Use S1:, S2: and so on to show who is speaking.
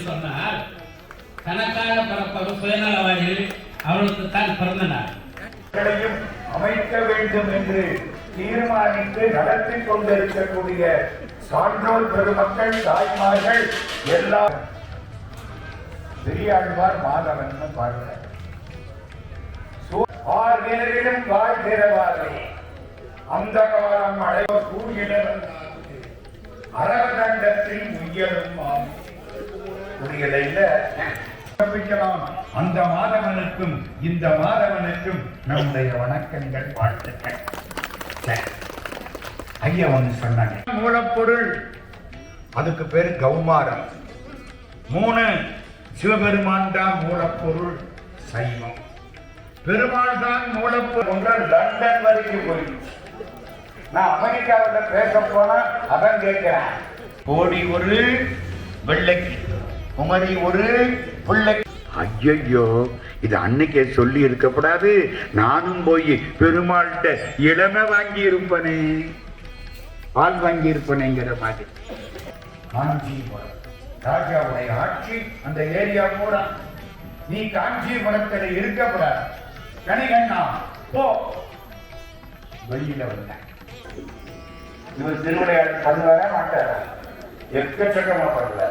S1: சொன்னால் தனக்காக பிறப்பவர் சுயநலவாதிகள் அவளுக்கு தான் பிறந்த நாள்
S2: அமைக்க வேண்டும் என்று தீர்மானித்து நடத்தி கொண்டிருக்கக்கூடிய சான்றோர் பெருமக்கள் தாய்மார்கள் எல்லாம் பெரியாழ்வார் மாதவன் பார்க்கிறார். ஆர்வினரிலும் வாழ்கிறவாறு அந்த காலம் அடைவர் கூறியவர் அரவதண்டத்தில் முயலும் புரியலையில அந்த மாதவனுக்கும் இந்த மாதவனுக்கும் நம்முடைய வணக்கங்கள் வாழ்த்துக்கள். ஐயா ஒன்று சொன்னாங்க, மூலப்பொருள் அதுக்கு பேரு கௌமாரம். 3 சிவபெருமான் தான் மூலப்பொருள் சைவம். பெருமாள் தான் மூலப்பொருள். லண்டன் வரைக்கும் போயிடுச்சு. நான் அமெரிக்காவில் பேச போனா அதான் கேட்கிறேன். கோடி ஒரு வெள்ளைக்கு, குமரி ஒரு பிள்ளை. ஐயோ, இது அன்னைக்கே சொல்லி இருக்கப்படாது. நானும் போய் பெருமாள்கிட்ட இளமை வாங்கி இருப்பனே, பால் வாங்கி இருப்பனேங்கிற மாதிரி. காஞ்சிபுரம் ராஜாவுடைய ஆட்சி அந்த ஏரியா பூரா. நீ காஞ்சிபுரத்தில் இருக்கப்படாது. கணிகண்ணா போ. வெளியில வந்த இவர் திருவிளையாடல் பண்ணுவாரா மாட்டாரா? எக்கச்சக்கமா பண்ணல.